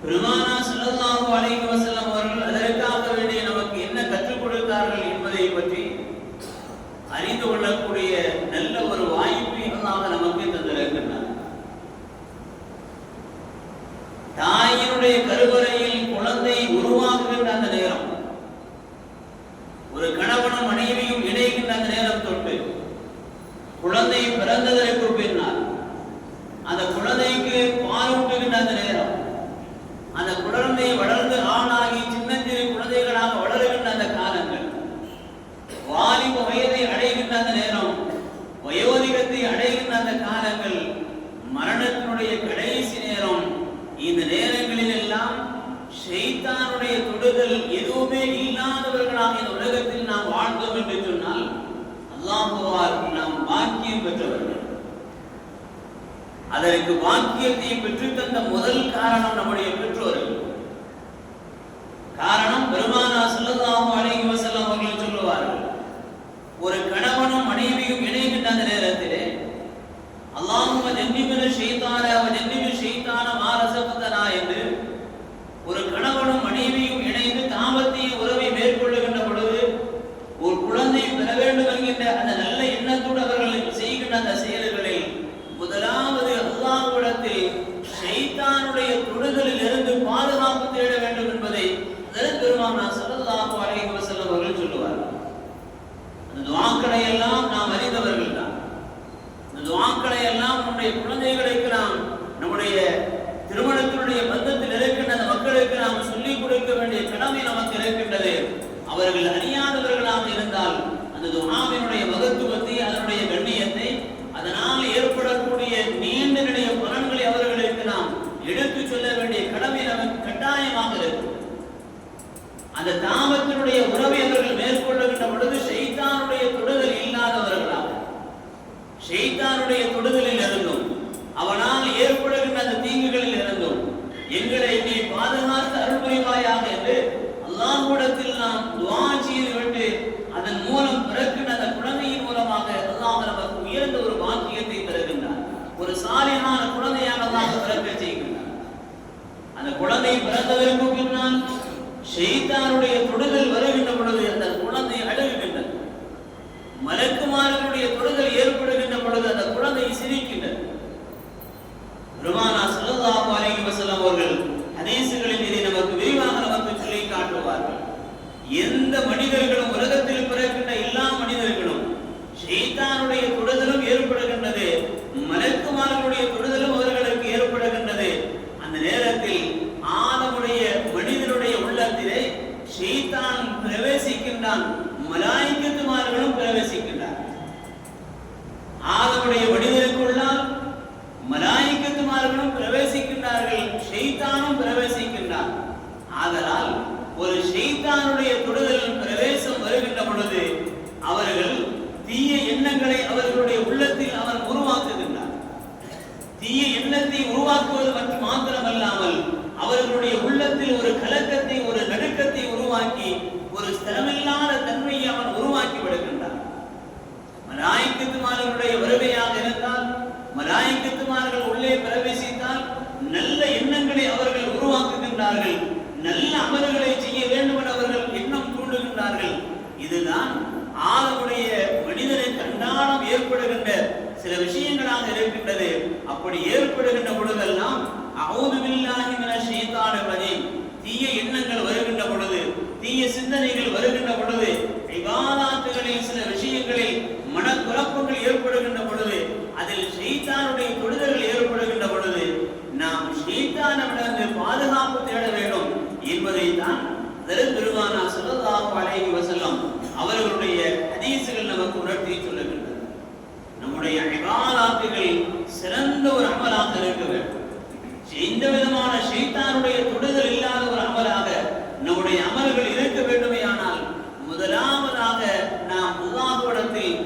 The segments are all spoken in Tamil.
பெருமானார் ஸல்லல்லாஹு அலைஹி வஸல்லம் அவர்கள் அதற்காக வேண்டிய நமக்கு என்ன கற்றுக் கொடுத்தார்கள் பிறந்ததற்கு பின்னால் அந்த குழந்தைக்கு பாலூட்டுகின்ற அந்த நேரம், அந்த குழந்தை வளர்ந்து ஆணாகி சின்னஞ்சிறு குழந்தைகளாக வளருகின்ற அந்த காலங்கள், வாலிப வயதை அடைகின்ற அந்த நேரம், வயோதிகத்தை அடைகின்ற அந்த காலங்கள், மரணத்தினுடைய கடைசி நேரம், இந்த நேரங்களில் எல்லாம் ஷைத்தானுடைய தொடுதல் எதுவுமே இல்லாதவர்களாக இந்த உலகத்தில் நாம் வாழ்ந்தோம் என்று சொன்னால் அல்லாஹ்வால் நாம் பாக்கியம் பெற்றவர்கள். அதற்கு பாக்கியத்தை பெற்றுத்தந்த முதல் காரணம் நம்முடைய பெற்றோர்கள். காரணம் பெருமானார் ஸல்லல்லாஹு அலைஹி வஸல்லம் அவர்கள் சொல்லுவார்கள், ஒரு கணவனும் மனைவியும் இணைகின்ற அந்த நேரத்திலே அல்லாஹும்ம ஜன்னிபின ஷைத்தான வ ஜன்னிபி ஷைத்தான மா ரஸக்தனா என்று ஒரு கணவனும் மனைவியும் இணைந்து தாம்பத்திய உறவை மேற்கொள்ளுகின்ற பொழுது ஒரு குழந்தை பெற வேண்டும் என்கின்ற அந்த நல்ல எண்ணத்தோடு அவர்கள் செய்கின்ற அந்த செயல்களில் முதலாவது அல்லாஹ்விடத்தில் ஷைத்தானுடைய தொடுதலில் இருந்து பாதுகாப்பு தேட வேண்டும் என்பதை பெருமானார் ஸல்லல்லாஹு அலைஹி வஸல்லம் அவர்கள் சொல்லுவார்கள். அந்த துஆக்களை எல்லாம் நாம் அறிந்தவர்கள் தான். அந்த துஆக்களை எல்லாம் நம்முடைய குழந்தைகளுக்கு நாம் நம்முடைய திருமணத்தினுடைய பந்தத்தில் இருக்கின்ற அந்த மக்களுக்கு நாம் சொல்லிக் கொடுக்க வேண்டிய கடமை நமக்கு இருக்கின்றது. அவர்கள் அறியாதவர்களாக இருந்தால் அந்த துஆவினுடைய மகத்துவத்தை, அதனுடைய கண்ணியத்தை, அதனால் ஏற்படக்கூடிய நீண்ட நெடிய பலன்களை அவர்களுக்கு நாம் எடுத்து சொல்ல வேண்டிய கடமை நமக்கு கட்டாயமாக இருக்கும். அந்த தாமத்தினுடைய உறவை அவர்கள் மேற்கொள்ளுகின்ற பொழுது ஷைத்தானுடைய தொடுதல் இல்லாதவர்களாக, ஷைத்தானுடைய தொடுதலில் இருந்தும் அவனால் ஏற்படுகின்ற அந்த தீங்குகளில் இருந்தும் எங்களை நீ பாதுகாத்து அருள் புரிவாயாக என்று அல்லாஹ்விடத்தில் நாம் துஆ செய்துவிட்டு அதன் மூலம் பிறக்கின்ற அந்த குழந்தையின் மூலமாக அல்லாஹ் நமக்கு உயர்ந்த ஒரு பாக்கியத்தை தருகின்றார். ஒரு சாலிஹான குழந்தையாக அல்லாஹ் பிறக்க செய்கின்றார். அந்த குழந்தை பிறந்ததற்கு பின்னால் ஷைத்தானுடைய தொடுதல் வருகின்ற பொழுது அந்த குழந்தை அழுகுகின்றது. மலக்குமார்களுடைய தொடுதல் ஏற்படுகின்ற பொழுது அந்த குழந்தை சிரிக்கின்றது. பெருமானார் ஸல்லல்லாஹு அலைஹி வஸல்லம் அவர்கள் ஹதீஸ்களில் இதை நமக்கு விரிவாக நமக்கு சொல்லி காட்டுவார்கள். எந்த மனிதர்களும் உலகத்தில் பிறக்கின்ற எல்லா மனிதர்களும் ஷைத்தானுடைய தொடுதலும் ஏற்படுகின்றது, மலக்குமார்களுடைய தொடுதலும் அவர்களுக்கு ஏற்படுகின்றது. அந்த நேரத்தில் ஆதமுடைய மனிதனுடைய உள்ளத்திலே ஷைத்தான் பிரவேசிக்கின்றான், மலாயிக்கத்துமார்களும் பிரவேசிக்கின்றார். ஆதமுடைய மனிதருக்குள்ளால் மலாயிக்கத்துமார்களும் பிரவேசிக்கின்றார்கள், ஷைத்தானும் பிரவேசிக்கின்றார். ஆதலால் ஒரு ஷைத்தானுடைய தொடுதல் பிரவேசம் வருகின்ற பொழுது அவர்கள் தீய எண்ணங்களை அவர்களுடைய உள்ளத்தில் அவர் உருவாக்குகின்றார். தீய எண்ணத்தை உருவாக்குவது மட்டும் மாத்திரமல்லாமல் அவர்களுடைய உள்ளத்தில் ஒரு கலக்கத்தை, ஒரு நடுக்கத்தை உருவாக்கி ஒரு ஸ்திரமில்லாத தன்மையை அவன் உருவாக்கி விடுகின்றார். மலாயிக்கத்துமார்களுடைய வருகையாக இருந்தால், மலாயிக்கத்துமார்கள் உள்ளே பிரவேசித்தால் நல்ல எண்ணங்களை அவர்கள் உருவாக்குகின்றார்கள், நல்ல அமல்களை செய்ய வேண்டும் என அவர்கள் எண்ணம் தூண்டுகின்றார்கள். இதுதான் ஆதமுடைய மனிதனுக்கு அன்றாடம் ஏற்படுகின்ற சில விஷயங்களாக இருக்கின்றது. அப்படி ஏற்படுகின்ற பொழுதெல்லாம் அஊது பில்லாஹி மினஷ் ஷைத்தானிர் ரஜீம், தீய எண்ணங்கள் வருகின்ற பொழுது, தீய சிந்தனைகள் வருகின்ற பொழுது, இபாதத்துகளில் சில விஷயங்களில் மனக்குழப்பங்கள் ஏற்படுகின்ற பொழுது, அதில் ஷைத்தானுடைய தொடுதல்கள் ஏற்படுகின்ற பொழுது நாம் ஷைத்தானிடமிருந்து பாதுகாப்பு தேட வேண்டும் என்பதை தான் பெருமானார் ஸல்லல்லாஹு அலைஹி வஸல்லம் அவர்களுடைய ஹதீஸ்கள் நமக்கு உணர்த்தி சொல்லுகின்றன. நம்முடைய இபாதத்துகள் சிறந்த ஒரு அமலாக இருக்க வேண்டும். எந்த விதமான ஷைத்தானுடைய தொடுதல் இல்லாத ஒரு அமலாக நம்முடைய அமல்கள் இருக்க வேண்டுமேயானால் முதலாவதாக நாம் அல்லாஹ்விடத்தில்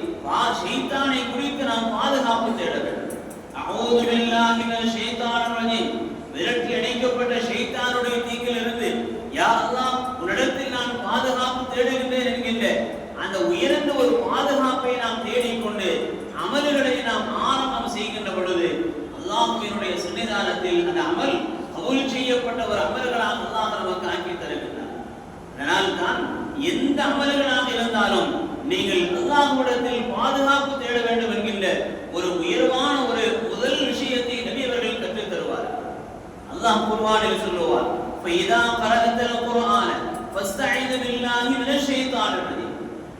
ஷைத்தானை குறித்து நாம் பாதுகாப்பு தேட வேண்டும். அஊது பில்லாஹி மினஷ் ஷைத்தானிர் ரஜீம், விரட்டி அடிக்கப்பட்ட ஷைத்தானுடைய தீங்கிலிருந்து யா அல்லாஹ் உன்னிடத்தில் நான் பாதுகாப்பு தேடுகின்றேன் என்கின்ற அந்த உயர்ந்த ஒரு பாதுகாப்பை நாம் தேடிக்கொண்டு அமல்களை நாம் ஆரம்பம் செய்கின்ற பொழுது அல்லாஹ்வினுடைய சன்னிதானத்தில் அந்த அமல் கபூல் செய்யப்பட்ட ஒரு அமல்களாக அல்லாஹ் நமக்கு ஆக்கி தருகின்றார். அதனால் தான் எந்த அமல்களாக இருந்தாலும் நீங்கள் அல்லாஹ்விடத்தில் பாதுகாப்பு தேட வேண்டும் என்கின்ற ஒரு உயர்வான ஒரு முதல் விஷயத்தை நபி அவர்கள் கற்றுத் தருவார். அல்லாஹ் குர்ஆனில் சொல்லுவார், ஃபைதா கரஅத்தல் குர்ஆன ஃபஸ்தஈது பில்லாஹி மினஷ் ஷைத்தானிர் ரஜீம்.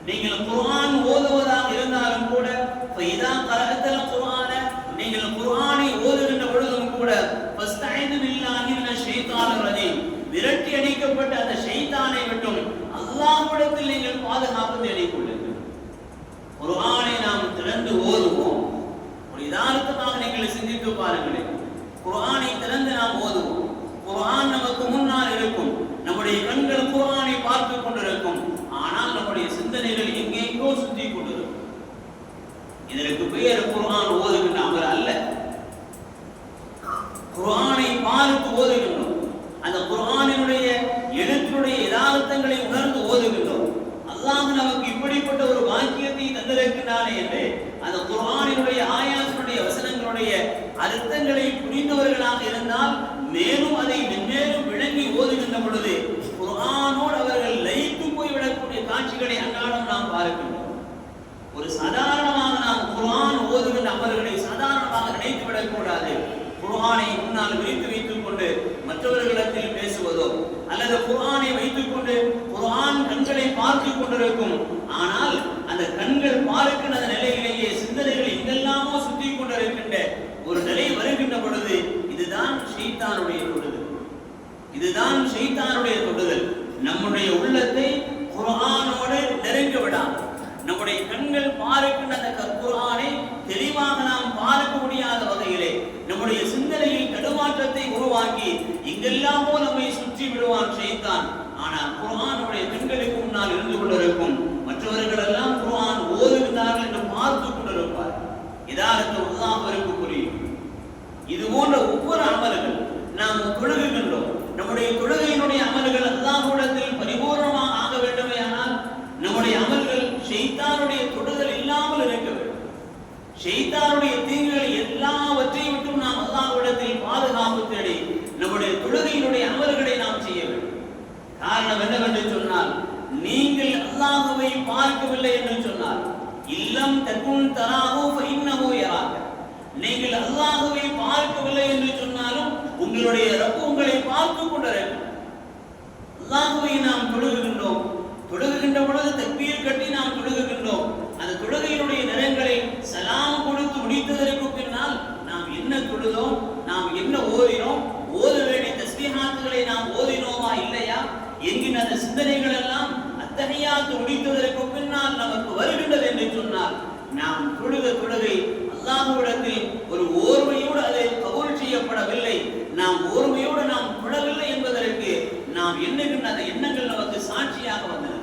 நீங்கள் குர்ஆன் ஓதுவதாக இருந்தாலும் கூட ஃபைதா கரஅத்தல் குர்ஆன நீங்கள் குர்ஆனை ஓதுகின்ற பொழுதும் கூட ஃபஸ்தஈது பில்லாஹி மினஷ் ஷைத்தானிர் ரஜீம் விரட்டி அடிக்கப்பட்ட அந்த ஷைத்தானை விட்டும் அல்லாஹ்விடத்தில் நீங்கள் பாதுகாப்பு தேடிக் கொள்ளுங்கள். குர்ஆனை நாம் திறந்து ஓதுவோம். ஒரு யதார்த்தமாக நீங்கள் சிந்தித்து பாருங்களேன். குர்ஆனை திறந்து நாம் ஓதுவோம். குர்ஆன் நமக்கு முன்னால் இருக்கும். நம்முடைய கண்கள் குர்ஆனை பார்த்து கொண்டிருக்கும். ஆனால் நம்முடைய சிந்தனைகள் எங்கெங்கோ சுற்றி கொண்டிருக்கும். இதற்கு பெயர் குர்ஆன் ஓதுகின்ற அமல் அல்ல. குர்ஆனை பார்த்து ஓதுகின்றோம். அந்த குர்ஆனினுடைய எழுத்துடைய யதார்த்தங்களை உணர்ந்து ஓதுகின்றோம். அல்லாஹ் நமக்கு இப்படிப்பட்ட ஒரு வாக்கியத்தை தந்திருக்கிறானே என்று அந்த குர்ஆனினுடைய ஆயாத்தினுடைய வசனங்களுடைய அர்த்தங்களை புரிந்தவர்களாக இருந்தால் மேலும் அதை மென்மேலும் விளங்கி ஓதுகின்ற பொழுது குர்ஆனோடு அவர்கள் லயித்து போய்விடக்கூடிய காட்சிகளை அன்றாடம் நாம் பார்க்கின்றோம். ஒரு சாதாரணமாக நாம் குர்ஆன் ஓதுகின்ற அமல்களை சாதாரணமாக நினைத்து விடக்கூடாது. குர்ஆனை முன்னால் விரித்து வைத்துக் கொண்டு மற்றவர்களிடத்தில் பேசுவதோ அல்லது குர்ஆனை வைத்துக் கொண்டு குர்ஆன் கண்களை பார்த்து கொண்டிருக்கும். ஆனால் அந்த கண்கள் பார்க்கின்ற அந்த நிலையிலேயே சிந்தனைகள் எங்கெல்லாமோ சுற்றி கொண்டிருக்கின்ற ஒரு நிலை வருகின்ற பொழுது இதுதான் ஷைத்தானுடைய தொடுதல். இதுதான் ஷைத்தானுடைய தொடுதல். நம்முடைய உள்ளத்தை குர்ஆனோடு நெருங்க விடாமல் நம்முடைய கண்கள் பார்க்கின்ற அந்த குர்ஆனை தெளிவாக நாம் பார்க்க முடியாத வகையிலே நம்முடைய சிந்தனையில் தடுமாற்றத்தை உருவாக்கி எங்கெல்லாமோ நம்மை சுற்றி விடுவான் ஷைத்தான். ஆனால் குர்ஆனுடைய கண்களுக்கு முன்னால் இருந்து கொண்டிருக்கும் மற்றவர்கள் எல்லாம் குர்ஆன் ஓதுகிறார்கள் என்று பார்த்து கொண்டிருப்பார். யதார்த்தம் அல்லாஹ்விற்கு புரியும். இது போன்ற ஒவ்வொரு அமல்கள் நாம் தொழுகின்றோம். நம்முடைய தொழுகையினுடைய அமல்கள் அல்லாஹ்விடத்தில் பரிபூர்ணமாக ஆக வேண்டுமேயானால் நம்முடைய அமல்கள் ஷைத்தானுடைய தொடுதல் இல்லாமல் இருக்க வேண்டும். ஷைத்தானுடைய தீங்குகள் எல்லாவற்றையும் விட்டும் நாம் அல்லாஹ்விடத்தில் பாதுகாப்பு தேடி நம்முடைய தொழுகையினுடைய அமல்களை நாம் செய்ய வேண்டும். காரணம் என்னவென்று சொன்னால் நீங்கள் அல்லாஹ்வை பார்க்கவில்லை என்று சொன்னால் இல்லம் தகுன் தராஹு ஃபஇன்னஹு யராக. நீங்கள் அல்லாஹ்வை பார்க்கவில்லை என்று சொன்னாலும் உங்களுடைய ரப்பு உங்களை பார்த்து கொண்டிருக்கிறார். அல்லாஹ்வை நாம் தொழுகின்றோம். தொழுகின்ற பொழுது தக்பீர் கட்டி நாம் தொழுகின்றோம். அந்த தொழுகையினுடைய நிறங்களை சலாம் கொடுத்து முடித்ததற்கு பின்னால் நாம் என்ன தொழுதோம், நாம் என்ன ஓதினோம், ஓத வேண்டிய தஸ்பீஹாத்துகளை நாம் ஓதினோமா இல்லையா என்கின்ற அந்த சிந்தனைகள் எல்லாம் அத்தஹியாத்து முடித்ததற்கு பின்னால் நமக்கு வருகின்றது என்று சொன்னால் நாம் தொழுகை அல்லாஹ்விடத்தில் ஒரு ஓர்மையோடு அதை கபூல் செய்யப்படவில்லை, நாம் ஓர்மையோடு நாம் தொழவில்லை என்பதற்கு நாம் எண்ணுகின்ற அந்த எண்ணங்கள் நமக்கு சாட்சியாக வந்தது.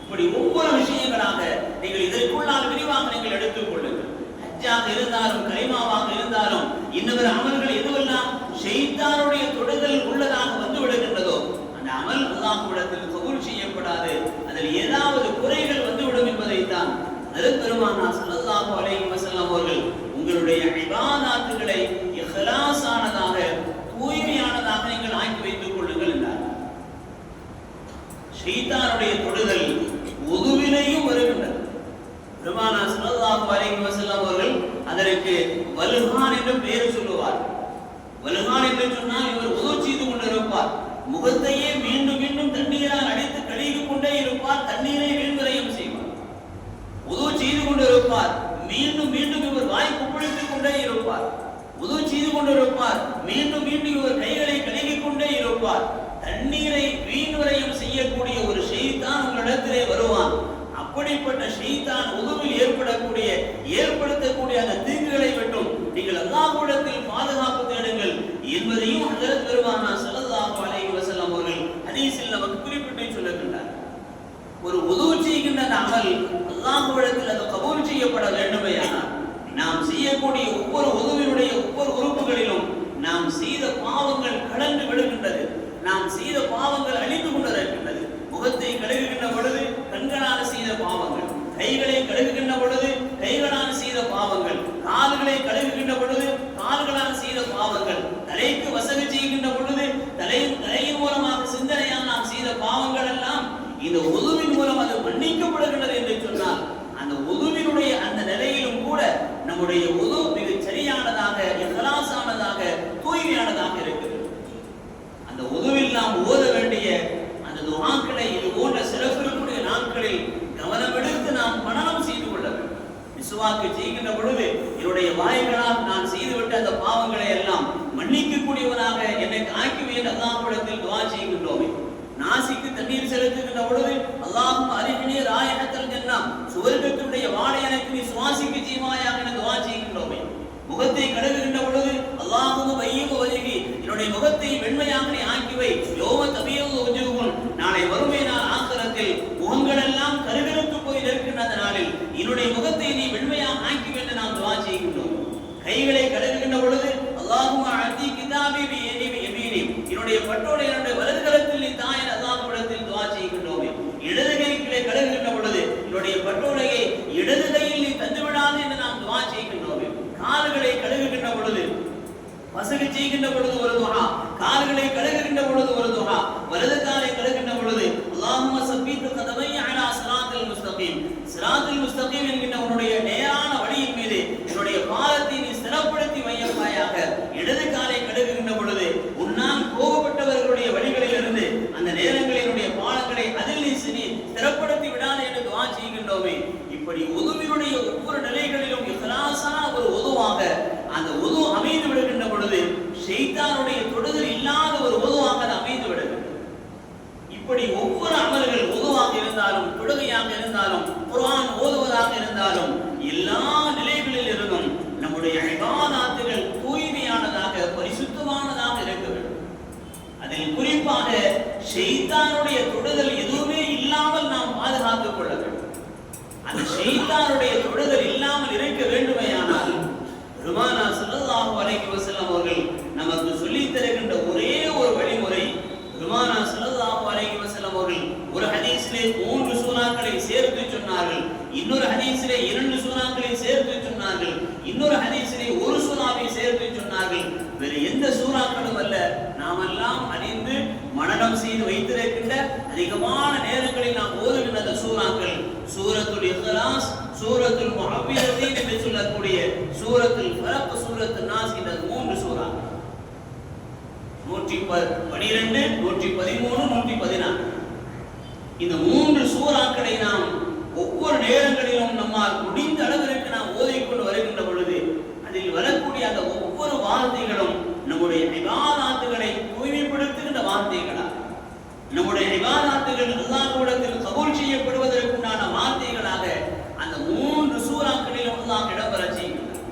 இப்படி ஒவ்வொரு விஷயங்களாக நீங்கள் இதற்குள்ளால் விரிவாக நீங்கள் எடுத்துக் கொள்ளுங்கள். ஹஜ்ஜாக இருந்தாலும் கலிமாவாக இருந்தாலும் இன்னொரு அமல்கள் எதுவெல்லாம் ஷைத்தானுடைய தொடுதல் உள்ளதாக வந்து விடுகின்றதோ அந்த அமல் அல்லாஹ்விடத்தில் கபூல் செய்யப்படாது. அதில் ஏதாவது குறைகள் வந்துவிடும் என்பதைத்தான் பெருமானார் ஸல்லல்லாஹு அலைஹி வஸல்லம் அவர்கள் உங்களுடைய இபாதத்துகளை இஹ்லாஸானதாக தூய்மையானதாக நீங்கள் ஆக்கி வைத்துக் கொள்ளுங்கள் என்றார். ஷைத்தானுடைய தொடுதல் உதுவிலேயும் வருகின்றது. பெருமானார் ஸல்லல்லாஹு அலைஹி வஸல்லம் அவர்கள் அதற்கு வல்ஹான் என்று பெயர் சொல்லுவார். வல்ஹான் என்று சொன்னால் இவர் உது செய்து கொண்டிருப்பார். முகத்தையே மீண்டும் மீண்டும் தண்ணீரால் அடித்து கழுவி கொண்டே இருப்பார். தண்ணீரை வீண்விரயம் செய்வார். உது செய்து கொண்டிருப்பார். மீண்டும் மீண்டும் இவர் வாய் குப்பிடித்துக் கொண்டே இருப்பார். உது செய்து கொண்டிருப்பார். மீண்டும் மீண்டும் இவர் கைகளை கழுவிக் கொண்டே இருப்பார். தண்ணீரை வீண்விரயம் செய்யக்கூடிய ஒரு ஷைத்தான் உங்களிடத்திலே வருவான். அப்படிப்பட்ட ஷைத்தான் உதுவில் ஏற்படுத்தக்கூடிய அந்த தீங்குகளை விட்டும் நீங்கள் அல்லாஹ்விடத்தில் பாதுகாப்பு தேடுங்கள் என்பதையும் ஹஜ்ரத் பெருமானார் ஸல்லல்லாஹு அலைஹி வஸல்லம் அவர்கள் ஹதீஸில் நமக்கு குறிப்பிட்டு சொல்லுகின்றார். ஒரு உது செய்கின்ற அமல் அல்லாஹ்விடத்தில் அது கபூல் செய்யப்பட வேண்டுமேயானால் நாம் செய்யக்கூடிய ஒவ்வொரு உதுவினுடைய ஒவ்வொரு உறுப்புகளிலும் நாம் செய்த பாவங்கள் கடந்து விடுகின்றது. நாம் செய்த பாவங்கள் அழிந்து கொண்டிருக்கின்றது. முகத்தை கழுவுகின்ற பொழுது கண்களால் செய்த பாவங்கள், கைகளை கழுவுகின்ற பொழுது கைகளால் செய்த பாவங்கள், கால்களை கழுவுகின்ற பொழுது கால்களால் செய்த பாவங்கள், தலைக்கு வசதி செய்கின்ற பொழுது தலையின் மூலமாக சிந்தனையால் நாம் செய்த பாவங்கள் எல்லாம் இந்த உதுவின் மூலம் அது மன்னிக்கப்படுகின்றது என்று சொன்னால் அந்த உதுவினுடைய அந்த நிலையிலும் கூட நம்முடைய உது மிக சரியானதாக இஹ்லாஸானதாக தூய்மையானதாக இருக்கிறது. அந்த உதுவில் நாம் ஓத வேண்டிய அந்த துஆக்களை இது போன்ற சிறப்பிற்குரிய நாட்களில் கவனமெடுத்து நாம் மனனம் செய்து கொள்ள வேண்டும். மிஸ்வாக்கு செய்கின்ற பொழுது என்னுடைய வாய்களால் நான் செய்துவிட்ட அந்த பாவங்களை எல்லாம் மன்னிக்க கூடியவனாக என்னை ஆக்கிவேன் அல்லாஹ்விடத்தில் துஆ செய்கின்றோமே. நாசிக்கு தண்ணீர் செலுத்துகின்ற பொழுது அல்லாஹும் அரிஹினி ராயஹத்தல் ஜன்னா, சுவர்க்கத்துடைய வாடை எனக்கு நீ சுவாசிக்க செய்வாயாக என துஆ செய்கின்றோமே. முகத்தை கழுவுகின்ற பொழுது அல்லாஹும் வையுக வஜஹி, என்னுடைய முகத்தை வெண்மையாக நீ ஆக்கிவை. யோம தபியது வஜுஹுன், நாளை வறுமை நாள் ஆகிரத்தில் முகங்கள் எல்லாம் கருகருத்து போய் நிற்கின்ற அந்த நாளில் என்னுடைய முகத்தை நீ வெண்மையாக ஆக்கிவை என்று நாம் துஆ செய்கின்றோம். கைகளை கழுவுகின்ற பொழுது அல்லாஹும்ம அதி கிதாபி பி யமீனி, என்னுடைய பட்டோலை என்னுடைய வலது கரத்தில் நீ தா என அல்லாஹ்விடத்தில் துஆ செய்கின்றோமே. இடது கைகளை கழுவுகின்ற பொழுது என்னுடைய பட்டோலையை இடது கையில் நீ தந்து விடாது என்று நாம் துஆ செய்கின்றோமே. கால்களை கழுவுகின்ற பொழுது வசகு செய்கின்ற பொழுது ஒரு துஆ, கால்களை கழுவுகின்ற பொழுது ஒரு துஆ, வலது காலை கழுவுகின்ற பொழுது அல்லாஹும்ம ஸப்பீத் கதமை அலா ஸிராத்தில் முஸ்தகீம், ஸிராத்தில் முஸ்தகீம் என்கின்ற உன்னுடைய நேரான வழியின் மீது என்னுடைய பாதத்தை நீ ஸ்திரப்படுத்தி வைப்பாயாக. இடது காலை கழுவுகின்ற பொழுது உன்னால் கோபப்பட்டவர்களுடைய வழிகளிலிருந்து அந்த நேரங்களில் என்னுடைய பாதங்களை அதில் நீ ஸ்திரப்படுத்தி விடாதே என்று துஆ செய்கின்றோமே. இப்படி உதுவினுடைய ஒவ்வொரு நிலைகளிலும் இஹ்லாஸான ஒரு உதுவாக அந்த உது அமைந்து விடுகின்ற பொழுது ஷைத்தானுடைய தொடுதல் இல்லாத ஒரு உதுவாக அது அமைந்து விடுகிறது. இப்படி ஒவ்வொரு அமல்கள் உதுவாக இருந்தாலும், தொழுகையாக இருந்தாலும், குர்ஆன் ஓதுவதாக இருந்தாலும், எல்லா நிலைகளில் இருந்தும் நம்முடைய இபாதத்துகள் தூய்மையானதாக பரிசுத்தமானதாக இருக்க வேண்டும். அதில் குறிப்பாக ஷைத்தானுடைய தொடுதல் எதுவுமே இல்லாமல் நாம் பாதுகாத்துக் கொள்ள வேண்டும். அந்த ஷைத்தானுடைய தொடுதல் இல்லாமல் இருக்க வேண்டுமேயானால் பெருமானார் ஸல்லல்லாஹு அலைஹி வஸல்லம் அவர்கள் நமக்கு சொல்லித் தருகின்ற ஒரே ஒரு வழிமுறை, பெருமானார் ஸல்லல்லாஹு அலைஹி வஸல்லம் அவர்கள் ஒரு ஹதீஸிலே 3 சூறாக்களை சேர்த்து சொன்னார்கள், இன்னொரு ஹதீஸிலே 2 சூறாக்களை சேர்த்து சொன்னார்கள், இன்னொரு ஹதீஸிலே ஒரு சூறாவை சேர்த்து சொன்னார்கள். வேறு எந்த சூறாக்களும் அல்ல, நாமெல்லாம் அறிந்து மனனம் செய்து வைத்திருக்கின்ற அதிகமான நேரங்களில் நாம் ஓதுகின்ற அந்த சூறாக்கள் சூரத்துல் இக்லாஸ், சூரத்துல் முஅவ்விதத்தீன் என்று சொல்லக்கூடிய சூரத்துல் ஃபலக், சூரத்துன் நாஸ் என்ற 3 சூறா. 112, 113, 114 இந்த 3 சூறாக்களை நாம் ஒவ்வொரு நேரங்களிலும் நம்மால் முடிந்த அளவிற்கு நாம் ஓதிக்கொண்டு வருகின்ற பொழுது அதில் வரக்கூடிய அந்த ஒவ்வொரு வார்த்தைகளும் நம்முடைய இபாதத்துகளை தூய்மைப்படுத்துகின்ற வார்த்தைகளாக, நம்முடைய இபாதத்துகள் அல்லாஹ்விடத்தில் கபூல் செய்யப்படுவதற்குண்டான வார்த்தைகளாக அந்த 3 சூறாக்களிலும் அல்லாஹ் இடம்பெற செய்கிறார்.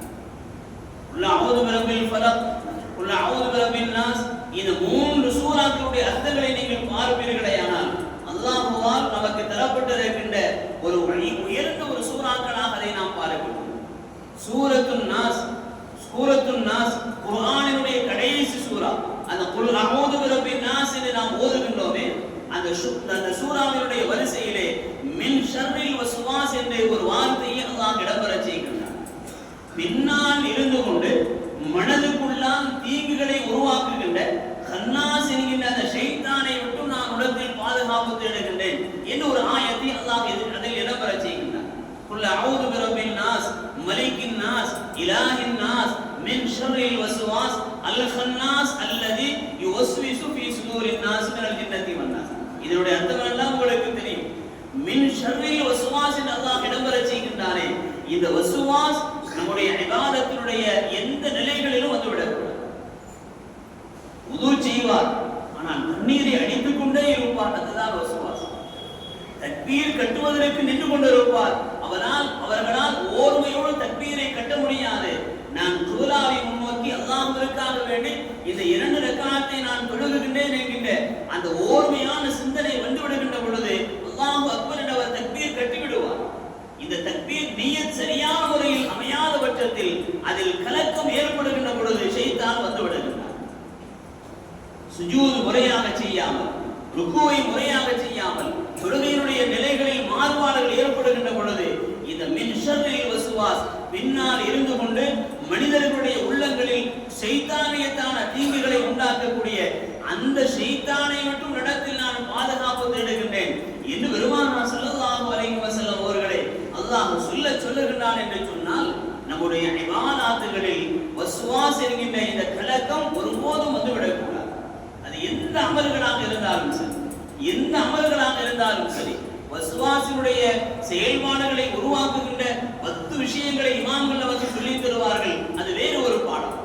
குல் அஊது பிரப்பில் ஃபலக், குல் அஊது பிரப்பின் நாஸ், இந்த 3 சூறாக்களுடைய அர்த்தங்களை நீங்கள் பார்ப்பீர்களேயானால் அல்லாஹ்வால் நமக்கு தரப்பட்டிருக்கின்ற ஒரு உயர்ந்த ஒரு சூறாக்களாக அதை நாம் பார்க்கிறோம். சூரத்துன் நாஸ், சூரத்துன் நாஸ் குர்ஆனினுடைய கடைசி சூரா. அந்த குல் அஊது பிரப்பின் நாஸ் என்று நாம் ஓதுகின்றோமே, அந்த சூராவினுடைய வரிசையிலே மின் ஷர்ரில் வஸ்வாஸ் என்ற ஒரு வார்த்தையை அல்லாஹ் இடம்பெற செய்கின்றார். பின்னால் இருந்து கொண்டு மனதுக்குள்ளால் தீங்குகளை உருவாக்குகின்ற கன்னாஸ் என்கின்ற அந்த ஷைத்தானை விட்டு நான் உலகத்தில் பாதுகாப்பு தேடுகின்றேன் என்று ஒரு ஆயத்தை அல்லாஹ் அதில் இடம்பெற செய்கின்றார். குல் அஊது பிரப்பின் நாஸ், மலிக்கின் நாஸ், இலாஹின் நாஸ், மின் ஷர்ரில் வஸ்வாஸ் அல் கன்னாஸ் அல்லதி யுவஸ்விசு ஃபீ சுதூரின் நாஸ் மினல் ஜின்னத்தி வன் நாஸ். இதனுடைய அர்த்தம் எல்லாம் உங்களுக்கு தெரியும். மின் ஷர்ரில் வஸ்வாஸ் என்று அல்லாஹ் இடம்பெற செய்கின்றானே, இந்த வஸ்வாஸ் நம்முடைய இபாதத்தினுடைய எந்த நிலைகளிலும் வந்துவிடக்கூடாது. உது செய்வார், ஆனால் தண்ணீரை அடித்துக் கொண்டே இருப்பார், அதுதான் வஸ்வாஸ். தக்பீர் கட்டுவதற்கு நின்று கொண்டிருப்பார், அவர்களால் ஓர்மையோடு தக்பீரை கட்ட முடியாது. நான் கிப்லாவை முன்னோக்கி அல்லாஹ்விற்காக வேண்டி இந்த 2 ரக்காத்தை நான் தொழுகின்றேன் என்கின்ற அந்த ஓர்மையான சிந்தனை வந்துவிடுகின்ற பொழுது அல்லாஹு அக்பர் என்ற அவர் தக்பீர் கட்டிவிடுவார். இந்த தக்பீர் நியத் சரியான முறையில் அமையாத பட்சத்தில் அதில் கலக்கம் ஏற்படுகின்ற பொழுது ஷைத்தான் வந்து விடுகின்றார். சுஜூத் முறையாக செய்யாமல், ருக்குவை முறையாக செய்யாமல், தொழுகையினுடைய நிலைகளில் மாறுபாடுகள் ஏற்படுகின்ற பொழுது இந்த மின் ஷர்ரில் வஸ்வாஸ் பின்னால் இருந்து கொண்டு மனிதர்களுடைய உள்ளங்களில் ஷைத்தானியத்தான தீங்குகளை உண்டாக்கக்கூடிய அந்த ஷைத்தானை மட்டும் இடத்தில் நான் பாதுகாப்பு தேடுகின்றேன் என்று பெருமானார் ஸல்லல்லாஹு அலைஹி வஸல்லம் அவர்களே அல்லாஹ் சொல்லுகின்றான் என்று சொன்னால், நம்முடைய இபாதத்துகளில் வஸ்வாஸ் என்கின்ற இந்த கலக்கம் ஒருபோதும் வந்துவிடக்கூடாது. அது எந்த அமல்களாக இருந்தாலும் சரி, எந்த அமல்களாக இருந்தாலும் சரி, வஸ்வாசினுடைய செயல்பாடுகளை உருவாக்குகின்ற 10 விஷயங்களை இமாம்கள் நமக்கு சொல்லித் தருவார்கள். அது வேறு ஒரு பாடம்.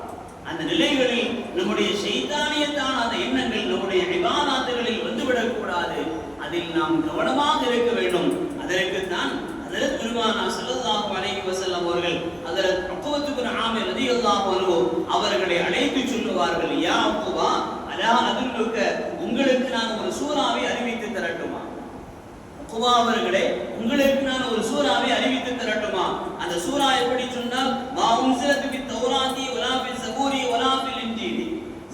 அந்த நிலைகளில் நம்முடைய ஷைத்தானியத்தான அந்த எண்ணங்கள் நம்முடைய இபாதத்துகளில் வந்துவிடக் கூடாது. அதில் நாம் கவனமாக இருக்க வேண்டும். அதற்குத்தான் ஹஜ்ரத் பெருமானார் ஸல்லல்லாஹு அலைஹி வஸல்லம் அவர்கள் ஹஜ்ரத் உக்பத்து பின் ஆமிர் ரலியல்லாஹு அன்ஹு அவர்களை அழைத்து சொல்லுவார்கள், யா உக்பா அலா அதுல்லுக, உங்களுக்கு நான் ஒரு சூராவை அறிவித்து தரட்டுமா? உக்பா அவர்களே, உங்களுக்கு நான் ஒரு சூராவை அறிவித்து தரட்டுமா? அந்த சூரா எப்படி சொன்னால், மா உன்ஸிலத் பித் தௌராத்தி வலா பிஸ் ஸபூரி வலா பில் இன்ஜீலி,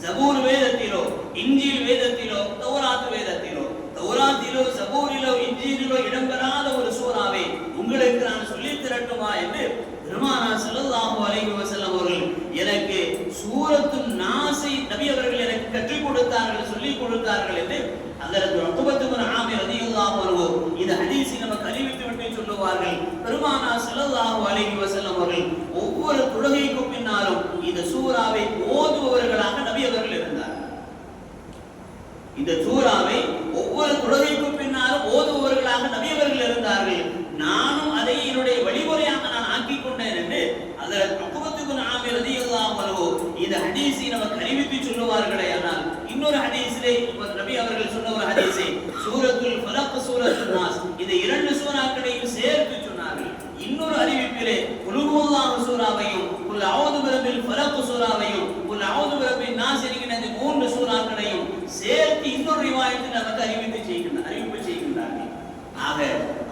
ஸபூர் வேதத்திலோ, இன்ஜீல் வேதத்திலோ, தௌராத் வேதத்திலோ, தௌராத்திலோ, ஸபூரிலோ, இன்ஜீலிலோ இடம்பெறாத ஒரு சூராவை உங்களுக்கு நான் சொல்லித் தரட்டுமா என்று பெருமானார் ஸல்லல்லாஹு அலைஹி வஸல்லம் அவர்கள் எனக்கு சூரத்துன் நாஸை நபி அவர்கள் எனக்கு கற்றுக் கொடுத்தார்கள், சொல்லிக் கொடுத்தார்கள் என்று ஹஜ்ரத் உக்பத்து பின் ஆமிர் ரலியல்லாஹு அன்ஹு இந்த ஹதீஸை நமக்கு அறிவித்து விட்டு சொல்லுவார்கள். பெருமானார் ஸல்லல்லாஹு அலைஹி வஸல்லம் அவர்கள் ஒவ்வொரு தொழுகைக்கு பின்னாலும் இந்த சூராவை ஓதுபவர்களாக நபி அவர்கள் இருந்தார்கள். இந்த சூராவை ஒவ்வொரு தொழுகைக்கு பின்னாலும் ஓதுபவர்களாக நபி அவர்கள் இருந்தார்கள். நானும் அதை என்னுடைய வழிமுறையாக நான் ஆக்கிக் கொண்டேன் என்று ஹஜ்ரத் உக்பத்து பின் ஆமிர் ரலியல்லாஹு அன்ஹு இந்த ஹதீஸை நமக்கு அறிவித்து சொல்லுவார்களே. ஆனால் இன்னொரு ஹதீஸிலே நபி அவர்கள் சொன்ன ஒரு ஹதீஸை சூரத்துல் ஃபலக், சூரத்துன் நாஸ் இந்த 2 சூறாக்களையும் சேர்த்து சொன்னார்கள். இன்னொரு அறிவிப்பிலே குல் ஹுவல்லாஹு சூராவையும் குல் அஊது பிரபில் ஃபலக் சூராவையும் குல் அஊது பிரபின் நாஸ் என்கிற இந்த 3 சூறாக்களையும் சேர்த்து இன்னொரு ரிவாயத்தில் நமக்கு அறிவிப்பு செய்கின்றார்கள். ஆக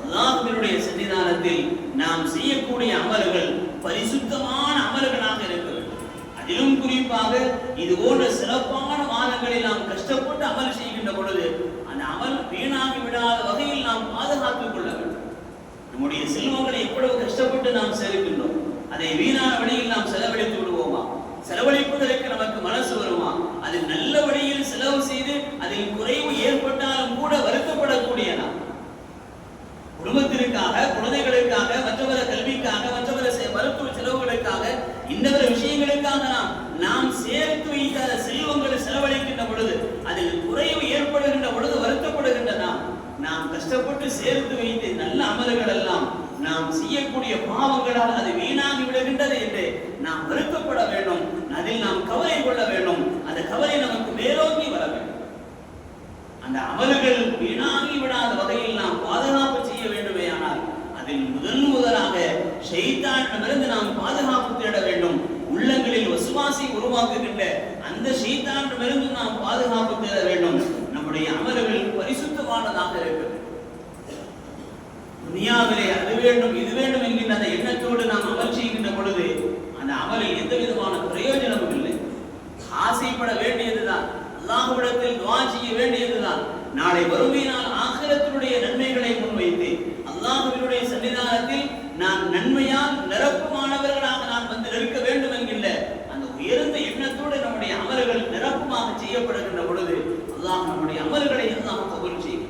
அல்லாஹ்வினுடைய சன்னிதானத்தில் நாம் செய்யக்கூடிய அமல்கள் பரிசுத்தமான அமல்களாக இருக்க வேண்டும். அதிலும் குறிப்பாக இது போன்ற சிறப்பான மாதங்களில் நாம் கஷ்டப்பட்டு அமல் செய்கின்ற பொழுது அந்த அமல் வீணாகி விடாத வகையில் நாம் பாதுகாத்துக் கொள்ள வேண்டும். நம்முடைய செல்வங்களை எவ்வளவு கஷ்டப்பட்டு நாம் சேர்க்கின்றோம், அதை வீணான வழியில் நாம் செலவழித்து விடுவோமா? செலவழிப்பதற்கு நமக்கு மனசு வருமா? அது நல்ல வழியில் செலவு செய்து அதில் குறைவு ஏற்பட்டாலும் கூட வருத்தப்படக்கூடிய நாம் குடும்பத்திற்காக, குழந்தைகளுக்காக, மற்றவர கல்விக்காக, மற்றவர மருத்துவ செலவுகளுக்காக, இன்னொரு விஷயங்களுக்காக நாம் சேர்த்து வைத்த செல்வங்களை செலவழிக்கின்ற பொழுது அதில் குறைவு ஏற்படுகின்ற பொழுது வருத்தப்படுகின்ற நாம் கஷ்டப்பட்டு சேர்த்து வைத்த நல்ல அமல்கள் எல்லாம் நாம் செய்யக்கூடிய பாவங்களால் அது வீணாகி விடுகின்றது என்று நாம் வருத்தப்பட வேண்டும். அதில் நாம் கவலை கொள்ள வேண்டும். அந்த கவலை நமக்கு மேலோங்கி வர வேண்டும். அந்த அமல்கள் வீணாகி விடாத வகையில் நாம் பாதுகாப்பு செய்ய வேண்டுமே. ஆனால் அதில் முதலாக ஷைத்தானிடமிருந்து நாம் பாதுகாப்பு தேட வேண்டும். உள்ளங்களில் வசுவாசி உருவாக்குகின்ற அந்த ஷைத்தானிடமிருந்து நாம் பாதுகாப்பு தேட வேண்டும். நம்முடைய அமல்கள் பரிசுத்தமானதாக இருக்க வேண்டும். துனியாவிலே அது வேண்டும் இது வேண்டும் என்கின்ற அந்த எண்ணத்தோடு நாம் அமல் செய்கின்ற பொழுது அந்த அமலில் எந்த விதமான பிரயோஜனமும் இல்லை. ஆசைப்பட வேண்டியதுதான், அல்லாஹ்விடத்தில் துஆ செய்ய வேண்டியதுதான். நாளை வறுமையினால் ஆகிரத்தினுடைய நன்மைகளை முன்வைத்து அல்லாஹ்வினுடைய சன்னிதானத்தில் நான் நன்மையால் நிரப்புமானவர்களாக நான் வந்து நிற்க வேண்டும் என்கின்ற அந்த உயர்ந்த எண்ணத்தோடு நம்முடைய அமல்கள் நிரப்பமாக செய்யப்படுகின்ற பொழுது அல்லாஹ் நம்முடைய அமல்களை எல்லாம் கபூல் செய்யும்.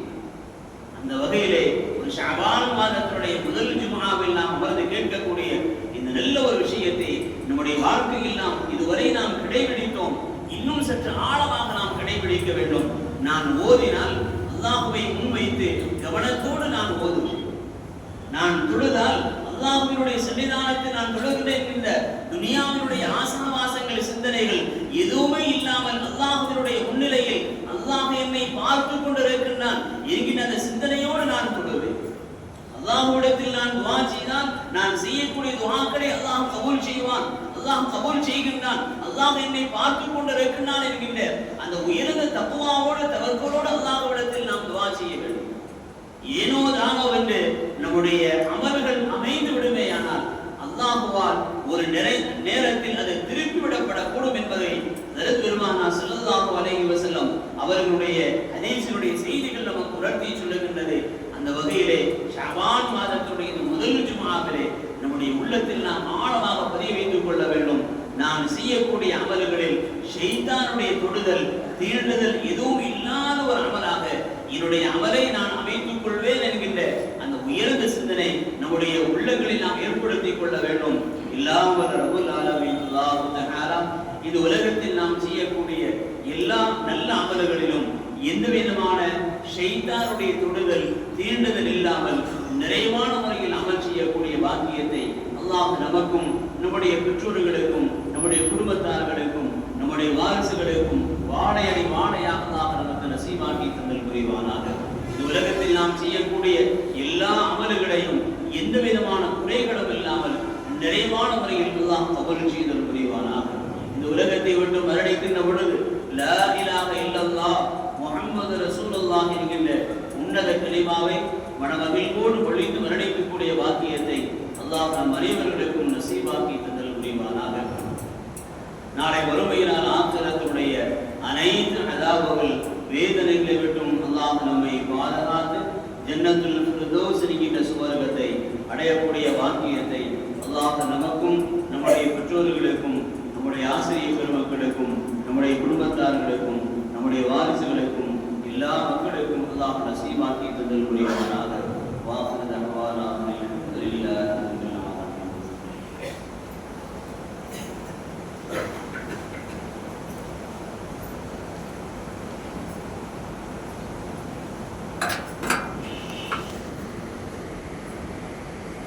அந்த வகையிலே ஒரு ஷஅபான் மாதத்தினுடைய முதல் ஜும்ஆவில் நாம் அமர்ந்து கேட்கக்கூடிய இந்த நல்ல ஒரு விஷயத்தை நம்முடைய வாழ்க்கையில் நாம் இதுவரை நாம் கடைபிடித்தோம், இன்னும் சற்று ஆழமாக நாம் கடைபிடிக்க வேண்டும். நான் ஓதினால் அல்லாஹ்வை முன்வைத்து கவனத்தோடு நான் ஓதுவேன். நான் தொழுதால் அல்லாஹ்வினுடைய சன்னிதானத்தில் நான் தொழுகிறேன் என்ற துனியாவினுடைய ஆசாவாசங்கள் சிந்தனைகள் எதுவுமே இல்லாமல் அல்லாஹ்வினுடைய முன்னிலையில் அல்லாஹ் என்னை பார்த்து கொண்டிருக்கின்றான் என்கின்ற அந்த சிந்தனையோடு நான் தொழுவேன். அல்லாஹ்விடத்தில் நான் துஆ செய்தால் நான் செய்யக்கூடிய துஆக்களை அல்லாஹ் கபூல் செய்வான், அல்லாஹ் கபூல் செய்கின்றான், அல்லாஹ் என்னை பார்த்து கொண்டிருக்கின்றான் என்கின்ற அந்த உயர்ந்த தக்வாவோடு தவக்கலோடு அல்லாஹ்விடத்தில் நாம் துஆ செய்ய வேண்டும். ஏனோ தானோ என்று நம்முடைய அமல்கள் அமைந்து விடுமேயானால் அல்லாஹ்வால் ஒரு நேரத்தில் அது திருப்பி விடப்படக்கூடும் என்பதை ஹஜ்ரத் பெருமானார் ஸல்லல்லாஹு அலைஹி வஸல்லம் அவர்களுடைய ஹதீஸினுடைய செய்திகள் நமக்கு உணர்த்தி சொல்லுகின்றது. அந்த வகையிலே ஷஅபான் மாதத்துடைய இந்த முதல் ஜும்ஆவிலே நம்முடைய உள்ளத்தில் நாம் ஆழமாக பதிய வைத்துக் கொள்ள வேண்டும். நான் செய்யக்கூடிய அமல்களில் ஷைத்தானுடைய தொடுதல் தீண்டுதல் எதுவும் இல்லாத ஒரு அமலாக என்னுடைய அமலை நான் அமைத்துக் கொள்வேன் என்கின்ற அந்த உயர்ந்த சிந்தனை நம்முடைய உள்ளங்களில் நாம் ஏற்படுத்திக் கொள்ள வேண்டும். இல்லாமல் ரப்புல் ஆலமீன் அல்லாஹ் தஆலா இந்த உலகத்தில் நாம் செய்யக்கூடிய எல்லா நல்ல அமல்களிலும் எந்த விதமான ஷைத்தானுடைய தொடுதல் தீண்டுதல் இல்லாமல் நிறைவான முறையில் அமல் செய்யக்கூடிய பாக்கியத்தை அல்லாஹ் நமக்கும் நம்முடைய பெற்றோர்களுக்கும் நம்முடைய குடும்பத்தார்களுக்கும் நம்முடைய வாரிசுகளுக்கும் வாழையடி வாழையாக நமக்கு நசீபாக்கி தந்தல் புரிவானாக. இந்த உலகத்தில் நாம் செய்யக்கூடிய எல்லா அமல்களையும் எந்த விதமான குறைகளும் இல்லாமல் நிறைவான முறையில் அல்லாஹ் கபூல் செய்தல் புரிவானாக. இந்த உலகத்தை விட்டு மரணிக்கின்ற பொழுது லா இலாஹ இல்லல்லாஹ் முஹம்மது ரசூலுல்லாஹ் என்கின்ற உன்னத கலிமாவை மனமகிழ்வோடு பொழிந்து மரணிக்கக்கூடிய பாக்கியத்தை அல்லாஹ் நம் அனைவர்களுக்கும் நசீபாக்கி தந்தல் புரிவானாக. நாளை வறுமையினால் ஆக்கிரத்தினுடைய அனைத்து அதாபுகள் வேதனைகளை விட்டும் அல்லாஹ் நம்மை பாதுகாத்து ஜன்னத்துல் ஃபிர்தௌஸ் என்கின்ற சுவர்க்கத்தை அடையக்கூடிய பாக்கியத்தை அல்லாஹ் நமக்கும் நம்முடைய பெற்றோர்களுக்கும் நம்முடைய ஆசிரியர் பெருமக்களுக்கும் நம்முடைய குடும்பத்தார்களுக்கும் நம்முடைய வாரிசுகளுக்கும் எல்லா மக்களுக்கும் அல்லாஹ் நசீபாக்கி தந்தல் புரிவானாக.